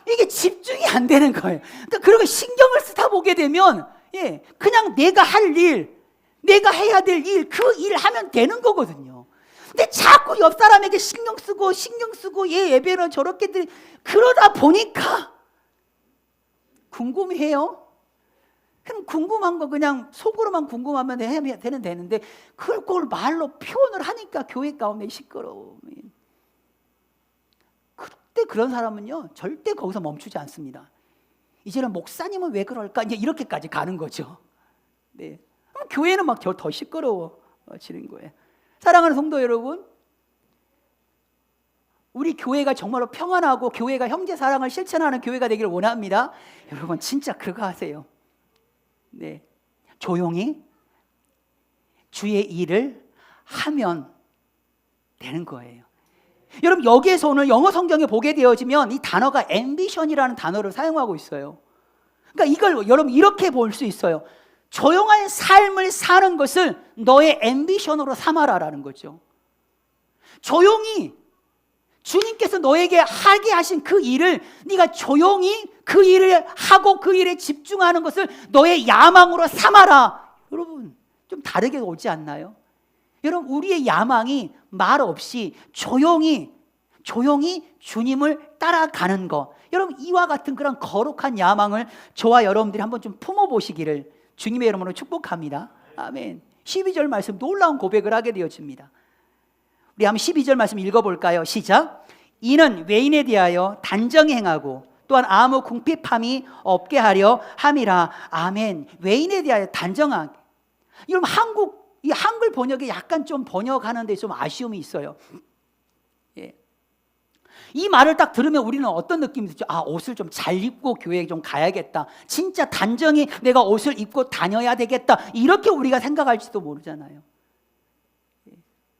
[SPEAKER 1] 이게 집중이 안 되는 거예요. 그러니까 그런 신경을 쓰다 보게 되면 그냥 내가 할 일, 내가 해야 될 일, 그 일을 하면 되는 거거든요. 근데 자꾸 옆 사람에게 신경 쓰고 얘 예배는 저렇게 그러다 보니까 궁금해요. 그럼 궁금한 거 그냥 속으로만 궁금하면 되는데 그걸 말로 표현을 하니까 교회 가운데 시끄러움이. 그때 그런 사람은요 절대 거기서 멈추지 않습니다. 이제는 목사님은 왜 그럴까? 이제 이렇게까지 가는 거죠. 네. 그럼 교회는 막 더 시끄러워지는 거예요. 사랑하는 성도 여러분, 우리 교회가 정말로 평안하고 교회가 형제 사랑을 실천하는 교회가 되기를 원합니다. 여러분 진짜 그거 하세요. 네, 조용히 주의 일을 하면 되는 거예요. 여러분 여기에서 오늘 영어 성경에 보게 되어지면 이 단어가 ambition이라는 단어를 사용하고 있어요. 그러니까 이걸 여러분 이렇게 볼 수 있어요. 조용한 삶을 사는 것을 너의 ambition으로 삼아라라는 거죠. 조용히 주님께서 너에게 하게 하신 그 일을 네가 조용히 그 일을 하고 그 일에 집중하는 것을 너의 야망으로 삼아라. 여러분 좀 다르게 오지 않나요? 여러분 우리의 야망이 말 없이 조용히 주님을 따라가는 것. 여러분 이와 같은 그런 거룩한 야망을 저와 여러분들이 한번 좀 품어보시기를 주님의 이름으로 축복합니다. 아멘. 12절 말씀 놀라운 고백을 하게 되어집니다. 우리 한번 12절 말씀 읽어볼까요? 시작. 이는 외인에 대하여 단정히 행하고 또한 아무 궁핍함이 없게 하려 함이라. 아멘. 외인에 대하여 단정하게. 여러분 이 한글 번역에 약간 좀 번역하는 데 좀 아쉬움이 있어요. 예. 이 말을 딱 들으면 우리는 어떤 느낌이 들죠? 아, 옷을 좀 잘 입고 교회에 좀 가야겠다. 진짜 단정히 내가 옷을 입고 다녀야 되겠다. 이렇게 우리가 생각할지도 모르잖아요.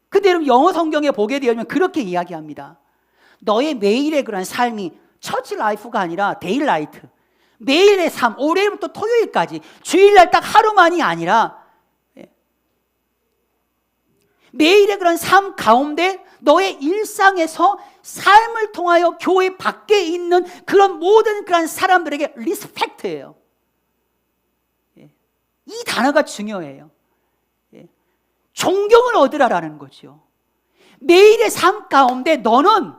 [SPEAKER 1] 근데 여러분 영어 성경에 보게 되면 그렇게 이야기합니다. 너의 매일의 그런 삶이 처치 라이프가 아니라 데일 라이트, 매일의 삶, 월요일부터 토요일까지 주일날 딱 하루만이 아니라 매일의 그런 삶 가운데 너의 일상에서 삶을 통하여 교회 밖에 있는 그런 모든 그런 사람들에게 리스펙트예요. 이 단어가 중요해요. 존경을 얻으라라는 거죠. 매일의 삶 가운데 너는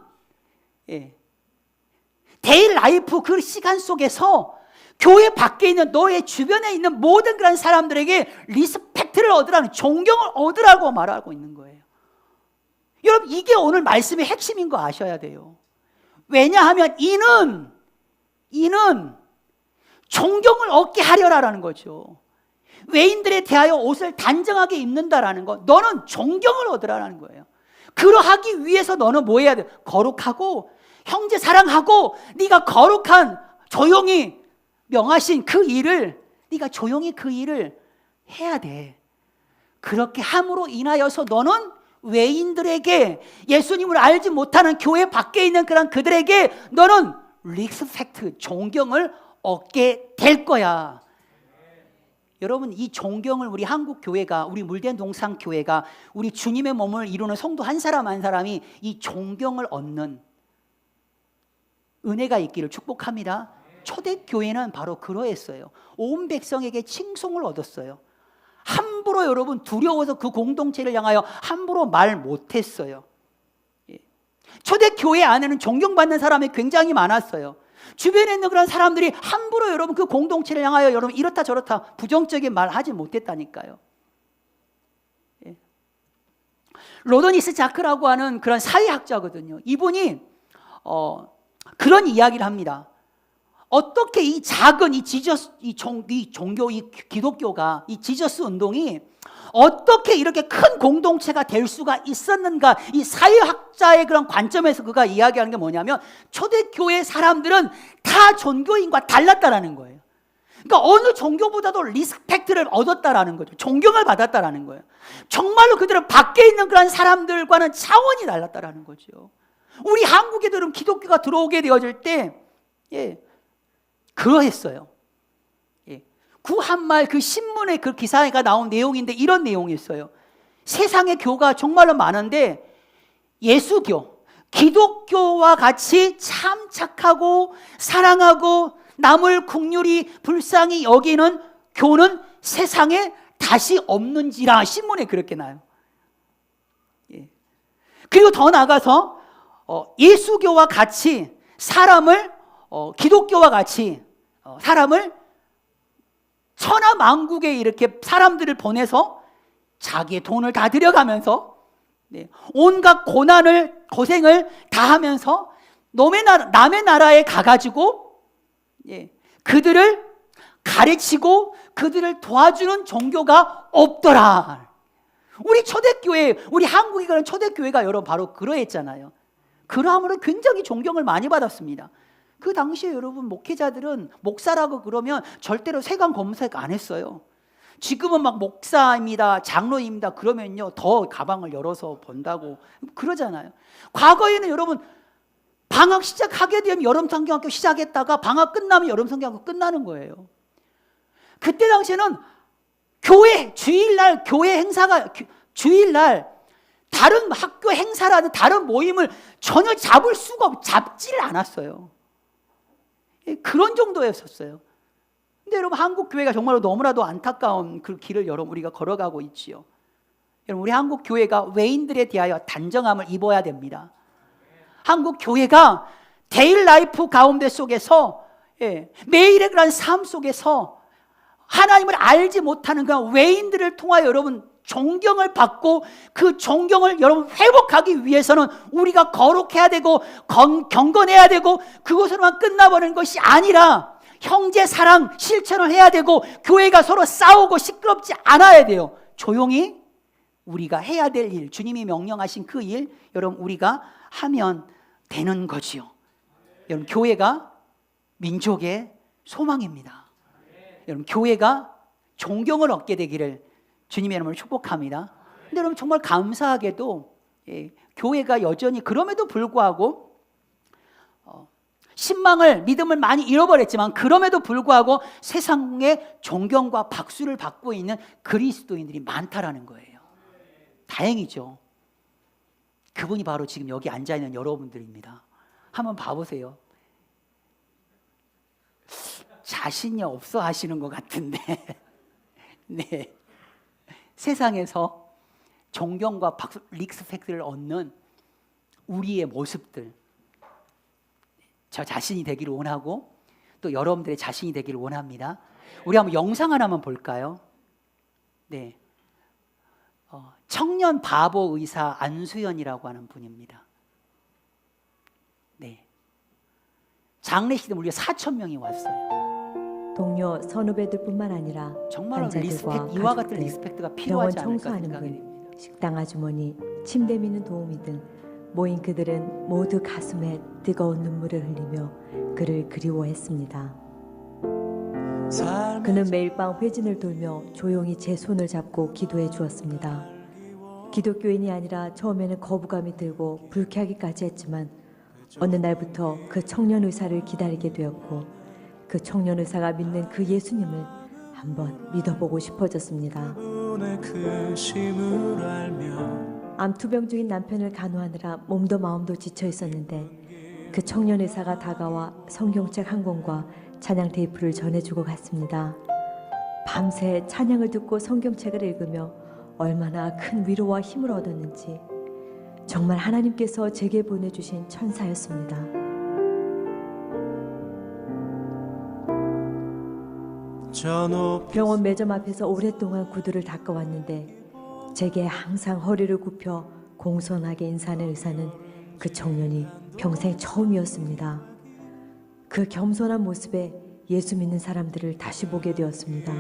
[SPEAKER 1] 데일 라이프 그 시간 속에서 교회 밖에 있는 너의 주변에 있는 모든 그런 사람들에게 리스펙트를 얻으라는, 존경을 얻으라고 말하고 있는 거예요. 여러분, 이게 오늘 말씀의 핵심인 거 아셔야 돼요. 왜냐하면 이는 존경을 얻게 하려라라는 거죠. 외인들에 대하여 옷을 단정하게 입는다라는 거, 너는 존경을 얻으라는 거예요. 그러하기 위해서 너는 뭐 해야 돼? 거룩하고 형제 사랑하고 네가 거룩한 조용히 명하신 그 일을, 네가 조용히 그 일을 해야 돼. 그렇게 함으로 인하여서 너는 외인들에게, 예수님을 알지 못하는 교회 밖에 있는 그런 그들에게 너는 리스펙트, 존경을 얻게 될 거야. 여러분, 이 존경을 우리 한국 교회가, 우리 물된 동상 교회가, 우리 주님의 몸을 이루는 성도 한 사람 한 사람이 이 존경을 얻는 은혜가 있기를 축복합니다. 초대교회는 바로 그러했어요. 온 백성에게 칭송을 얻었어요. 함부로 여러분 두려워서 그 공동체를 향하여 함부로 말 못했어요. 초대교회 안에는 존경받는 사람이 굉장히 많았어요. 주변에 있는 그런 사람들이 함부로 여러분 그 공동체를 향하여 여러분 이렇다 저렇다 부정적인 말 하지 못했다니까요. 로더니스 자크라고 하는 그런 사회학자거든요. 이분이 그런 이야기를 합니다. 어떻게 이 작은 이 종교, 이 기독교가, 이 지저스 운동이 어떻게 이렇게 큰 공동체가 될 수가 있었는가? 이 사회학자의 그런 관점에서 그가 이야기하는 게 뭐냐면, 초대교회 사람들은 다 종교인과 달랐다라는 거예요. 그러니까 어느 종교보다도 리스펙트를 얻었다라는 거죠. 존경을 받았다라는 거예요. 정말로 그들은 밖에 있는 그런 사람들과는 차원이 달랐다라는 거죠. 우리 한국에도 기독교가 들어오게 되어질 때, 그러했어요. 구한말 그 신문에 그 기사가 나온 내용인데 이런 내용이 있어요. 세상의 교가 정말로 많은데 예수교, 기독교와 같이 참 착하고 사랑하고 남을 긍휼히 불쌍히 여기는 교는 세상에 다시 없는지라, 신문에 그렇게 나요. 그리고 더 나아가서 예수교와 같이 사람을 기독교와 같이 사람을 천하만국에 이렇게 사람들을 보내서 자기의 돈을 다 들여가면서 온갖 고생을 다 하면서 남의 나라에 가가지고 그들을 가르치고 그들을 도와주는 종교가 없더라. 우리 초대교회, 우리 한국이 그런 초대교회가 여러분 바로 그러했잖아요. 그러함으로 굉장히 존경을 많이 받았습니다. 그 당시에 여러분 목회자들은 목사라고 그러면 절대로 세관 검색 안 했어요. 지금은 막 목사입니다, 장로입니다 그러면요 더 가방을 열어서 본다고 그러잖아요. 과거에는 여러분 방학 시작하게 되면 여름성경학교 시작했다가 방학 끝나면 여름성경학교 끝나는 거예요. 그때 당시에는 교회 주일날 교회 행사가 주일날 다른 학교 행사라든 다른 모임을 전혀 잡지를 않았어요. 그런 정도였었어요. 근데 여러분 한국 교회가 정말로 너무나도 안타까운 그 길을 여러분 우리가 걸어가고 있지요. 여러분 우리 한국 교회가 외인들에 대하여 단정함을 입어야 됩니다. 한국 교회가 데일 라이프 가운데 속에서 매일의 그런 삶 속에서 하나님을 알지 못하는 그런 외인들을 통하여 여러분 존경을 받고 그 존경을 여러분 회복하기 위해서는 우리가 거룩해야 되고 경건해야 되고 그것으로만 끝나버리는 것이 아니라 형제 사랑 실천을 해야 되고 교회가 서로 싸우고 시끄럽지 않아야 돼요. 조용히 우리가 해야 될 일, 주님이 명령하신 그 일 여러분 우리가 하면 되는 거지요. 여러분, 교회가 민족의 소망입니다. 여러분, 교회가 존경을 얻게 되기를 주님의 이름으로 축복합니다. 근데 여러분, 정말 감사하게도 교회가 여전히 그럼에도 불구하고 신망을, 믿음을 많이 잃어버렸지만 그럼에도 불구하고 세상의 존경과 박수를 받고 있는 그리스도인들이 많다라는 거예요. 다행이죠. 그분이 바로 지금 여기 앉아있는 여러분들입니다. 한번 봐보세요. 자신이 없어 하시는 것 같은데 네. 세상에서 존경과 박수, 리스펙트를 얻는 우리의 모습들, 저 자신이 되기를 원하고 또 여러분들의 자신이 되기를 원합니다. 우리 한번 영상 하나만 볼까요? 네, 청년 바보 의사 안수연이라고 하는 분입니다. 네, 장례식에 무려 4,000명이 왔어요.
[SPEAKER 2] 동료 선후배들뿐만 아니라
[SPEAKER 1] 정말
[SPEAKER 2] 환자들과
[SPEAKER 1] 이와 같은
[SPEAKER 2] 가족들,
[SPEAKER 1] 리스펙트가
[SPEAKER 2] 병원
[SPEAKER 1] 필요하지 않을까
[SPEAKER 2] 청소하는
[SPEAKER 1] 생각이
[SPEAKER 2] 분,
[SPEAKER 1] 됩니다.
[SPEAKER 2] 식당 아주머니, 침대 미는 도우미 등 모인 그들은 모두 가슴에 뜨거운 눈물을 흘리며 그를 그리워했습니다. 그는 매일 밤 회진을 돌며 조용히 제 손을 잡고 기도해 주었습니다. 기독교인이 아니라 처음에는 거부감이 들고 불쾌하기까지 했지만 어느 날부터 그 청년 의사를 기다리게 되었고 그 청년 의사가 믿는 그 예수님을 한번 믿어보고 싶어졌습니다. 암투병 중인 남편을 간호하느라 몸도 마음도 지쳐 있었는데 그 청년 의사가 다가와 성경책 한 권과 찬양 테이프를 전해주고 갔습니다. 밤새 찬양을 듣고 성경책을 읽으며 얼마나 큰 위로와 힘을 얻었는지 정말 하나님께서 제게 보내주신 천사였습니다. 병원 매점 앞에서 오랫동안 구두를 닦아왔는데 제게 항상 허리를 굽혀 공손하게 인사하는 의사는 그 청년이 평생 처음이었습니다. 그 겸손한 모습에 예수 믿는 사람들을 다시 보게 되었습니다.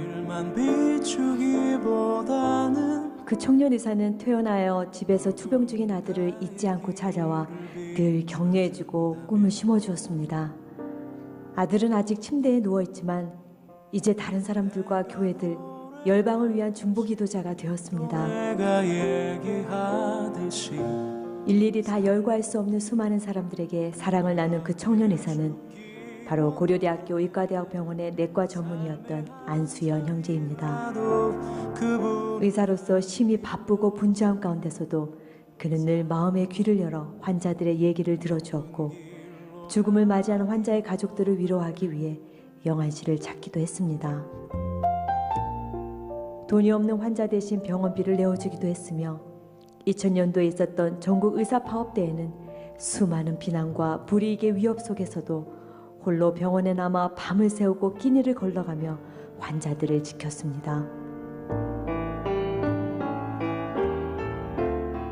[SPEAKER 2] 그 청년 의사는 퇴원하여 집에서 투병 중인 아들을 잊지 않고 찾아와 늘 격려해주고 꿈을 심어주었습니다. 아들은 아직 침대에 누워있지만 이제 다른 사람들과 교회들, 열방을 위한 중보기도자가 되었습니다. 일일이 다 열거할 수 없는 수많은 사람들에게 사랑을 나눈 그 청년 의사는 바로 고려대학교 의과대학병원의 내과 전문의였던 안수연 형제입니다. 의사로서 심히 바쁘고 분주한 가운데서도 그는 늘 마음의 귀를 열어 환자들의 얘기를 들어주었고 죽음을 맞이하는 환자의 가족들을 위로하기 위해 영안실을 찾기도 했습니다. 돈이 없는 환자 대신 병원비를 내어주기도 했으며 2000년도에 있었던 전국 의사파업대회는 수많은 비난과 불이익의 위협 속에서도 홀로 병원에 남아 밤을 새우고 끼니를 걸러가며 환자들을 지켰습니다.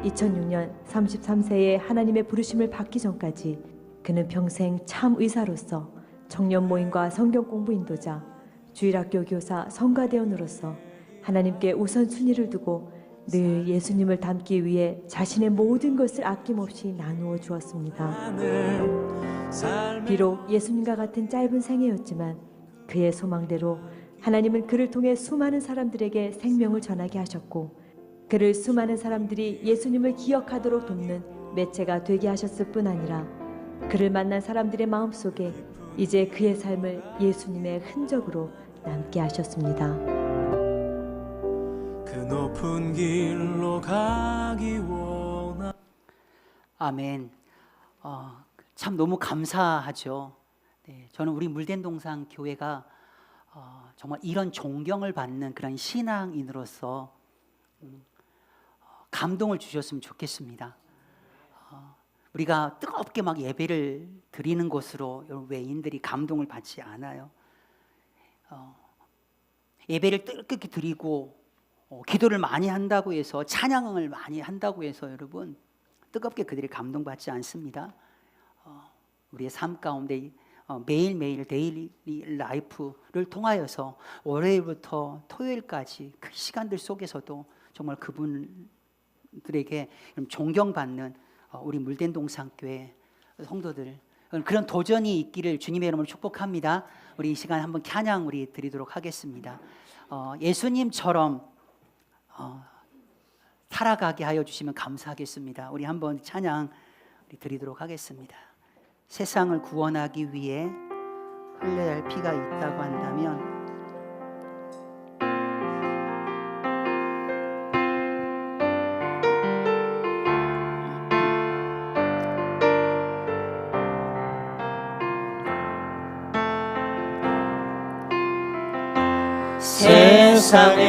[SPEAKER 2] 2006년 33세에 하나님의 부르심을 받기 전까지 그는 평생 참 의사로서 청년 모임과 성경 공부 인도자, 주일학교 교사, 성가대원으로서 하나님께 우선순위를 두고 늘 예수님을 닮기 위해 자신의 모든 것을 아낌없이 나누어 주었습니다. 비록 예수님과 같은 짧은 생애였지만 그의 소망대로 하나님은 그를 통해 수많은 사람들에게 생명을 전하게 하셨고 그를 수많은 사람들이 예수님을 기억하도록 돕는 매체가 되게 하셨을 뿐 아니라 그를 만난 사람들의 마음속에 이제 그의 삶을 예수님의 흔적으로 남게 하셨습니다.
[SPEAKER 3] 그 높은 길로 가기 원하.
[SPEAKER 1] 아멘. 참 너무 감사하죠. 네, 저는 우리 물된동산 교회가 정말 이런 존경을 받는 그런 신앙인으로서 감동을 주셨으면 좋겠습니다. 우리가 뜨겁게 막 예배를 드리는 곳으로 외인들이 감동을 받지 않아요. 예배를 뜨겁게 드리고 기도를 많이 한다고 해서 찬양을 많이 한다고 해서 여러분 뜨겁게 그들이 감동받지 않습니다. 우리의 삶 가운데 매일매일 데일리 라이프를 통하여서 월요일부터 토요일까지 그 시간들 속에서도 정말 그분들에게 존경받는 우리 물된동산교회 성도들, 그런 도전이 있기를 주님의 이름으로 축복합니다. 우리 이 시간 한번 찬양 우리 드리도록 하겠습니다. 예수님처럼 살아가게 하여 주시면 감사하겠습니다. 우리 한번 찬양 우리 드리도록 하겠습니다. 세상을 구원하기 위해 흘려야 할 피가 있다고 한다면 세상을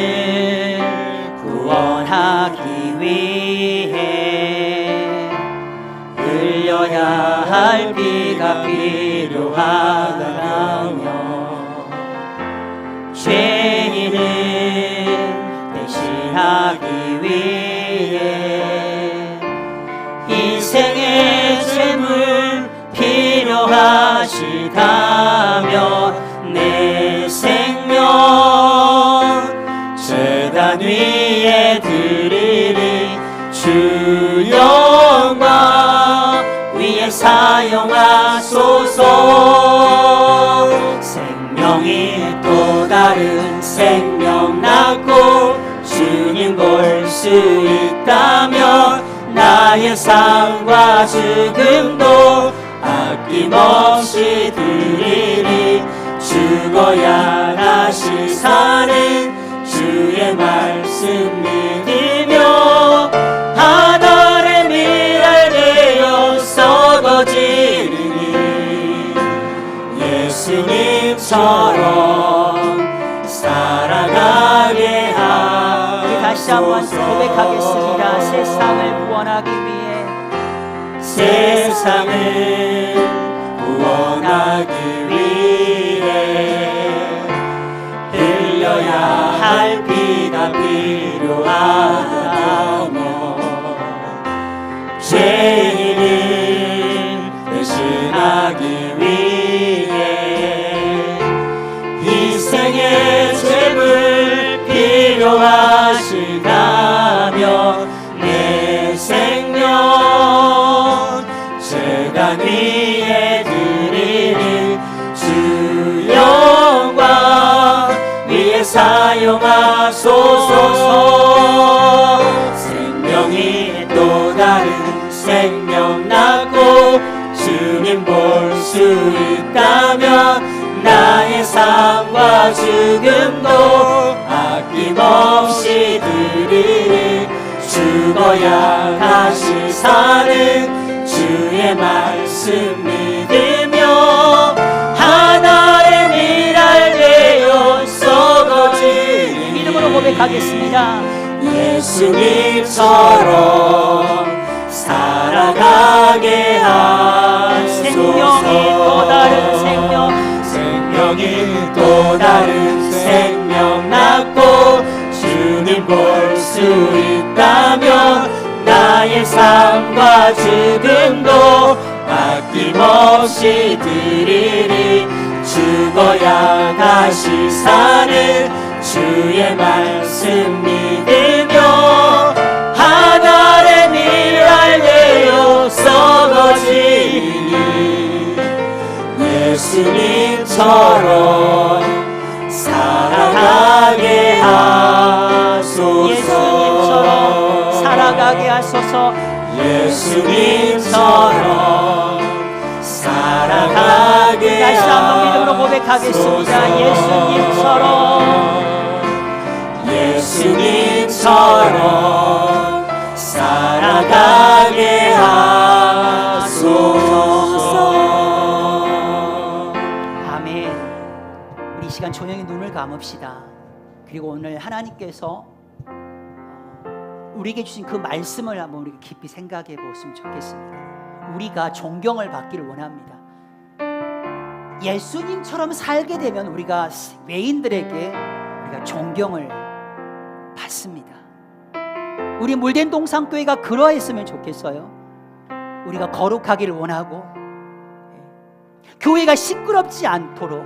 [SPEAKER 1] 구원하기 위해 흘려야 할 피가 필요하다며 죄인을 대신하기 위해 희생의 제물 필요하시다며 내 생명 제단 위에 드리리 주 영광 위에 사용하소서. 생명이 또 다른 생명 낳고 주님 볼 수 있다면 나의 삶과 죽음도 아낌없이 드리리. 죽어야 다시 사는 주의 말씀 믿으며 하늘의 미랄 되어 썩어지리니 예수님처럼 살아가게 하소서. 다시 한번 고백하겠습니다. 세상을 구원하기 위해 세상을 구원하기 위해 흘려야 할 피가 필요하다며 죄인을 대신하기 위해 희생의 제물 필요하시다며 내 생명 제단 위에 드리리 주 영광 위에 사용하소서. 생명이 또 다른 생명 낳고 주님 볼 수 있다면 나의 삶과 죽음도 아낌없이 드리리. 죽어야 다시 사는 주의 말씀 믿으며 하늘의 미랄 되어 썩어지는 믿음으로 고백하겠습니다. 예수님처럼 살아가게 하소서. 생명이 또 다른 생명이 또 다른 생명 낳고 주님 볼 수 있다면 나의 삶과 죽음도 아낌없이 드리리. 죽어야 다시 사는 주의 말씀 믿으며 하늘의 미랄 되어 썩어지니 예수님처럼 살아가게 하소서. 예수님처럼 살아가게 하소서. 예수님처럼 살아가게 다시 한번 믿음으로 고백하겠습니다. 예수님처럼 살아가게 하소서. 아멘. 우리 이 시간 조용히 눈을 감읍시다. 그리고 오늘 하나님께서 우리에게 주신 그 말씀을 한번 우리가 깊이 생각해 보았으면 좋겠습니다. 우리가 존경을 받기를 원합니다. 예수님처럼 살게 되면 우리가 외인들에게 우리가 존경을 받습니다. 우리 물된 동산교회가 그러했으면 좋겠어요. 우리가 거룩하기를 원하고 교회가 시끄럽지 않도록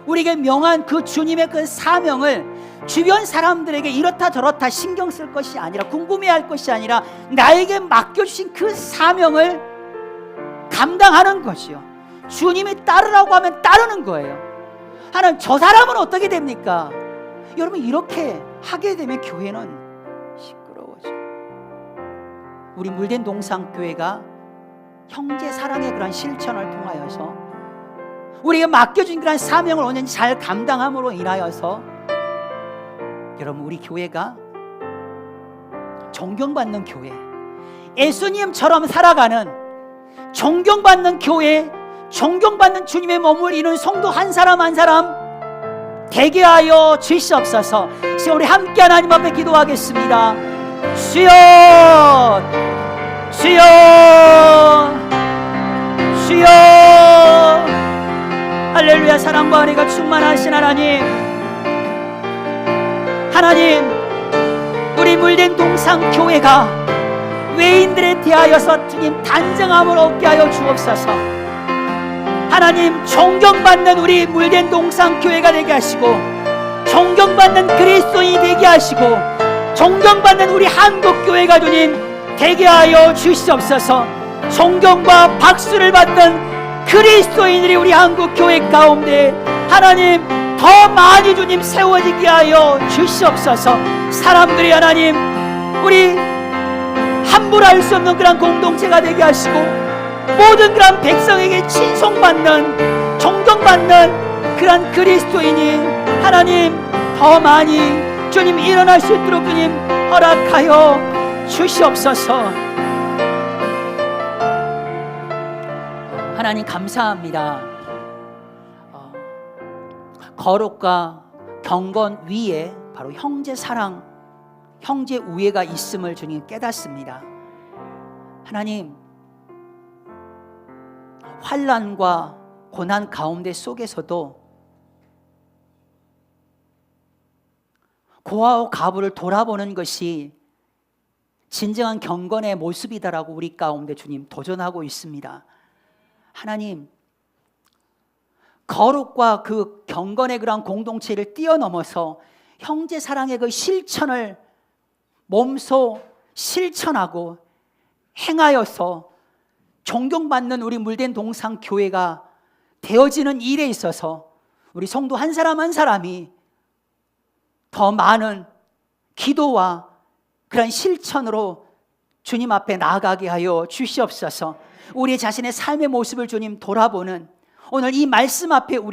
[SPEAKER 1] 우리에게 명한 그 주님의 그 사명을 주변 사람들에게 이렇다 저렇다 신경 쓸 것이 아니라 궁금해할 것이 아니라 나에게 맡겨주신 그 사명을 감당하는 것이요. 주님이 따르라고 하면 따르는 거예요. 하나님, 저 사람은 어떻게 됩니까? 여러분, 이렇게 하게 되면 교회는 시끄러워져. 우리 물된 동상교회가 형제 사랑의 그런 실천을 통하여서 우리가 맡겨준 그런 사명을 온전히 잘 감당함으로 인하여서 여러분, 우리 교회가 존경받는 교회, 예수님처럼 살아가는 존경받는 교회, 존경받는 주님의 몸을 이룬 성도 한 사람 한 사람 되게 하여 주시옵소서. 지금 우리 함께 하나님 앞에 기도하겠습니다. 주여, 주여, 주여. 할렐루야. 사랑과 은혜가 충만하신 하나님, 하나님, 우리 물된 동상교회가 외인들에 대하여서 주님 단정함을 얻게 하여 주옵소서. 하나님, 존경받는 우리 물된 동상교회가 되게 하시고, 존경받는 그리스도인이 되게 하시고, 존경받는 우리 한국교회가 주님 되게 하여 주시옵소서. 존경과 박수를 받는 그리스도인들이 우리 한국교회 가운데 하나님 더 많이 주님 세워지게 하여 주시옵소서. 사람들이 하나님, 우리 함부로 할 수 없는 그런 공동체가 되게 하시고, 모든 그런 백성에게 친송받는, 존경받는 그런 그리스도인이 하나님 더 많이 주님 일어날 수 있도록 주님 허락하여 주시옵소서. 하나님 감사합니다. 거룩과 경건 위에 바로 형제 사랑, 형제 우애가 있음을 주님 깨닫습니다. 하나님, 환난과 고난 가운데 속에서도 고아와 과부를 돌아보는 것이 진정한 경건의 모습이다라고 우리 가운데 주님 도전하고 있습니다. 하나님, 거룩과 그 경건의 그런 공동체를 뛰어넘어서 형제 사랑의 그 실천을 몸소 실천하고 행하여서 존경받는 우리 물된 동상 교회가 되어지는 일에 있어서 우리 성도 한 사람 한 사람이 더 많은 기도와 그런 실천으로 주님 앞에 나아가게 하여 주시옵소서. 우리 자신의 삶의 모습을 주님 돌아보는 오늘 이 말씀 앞에 우리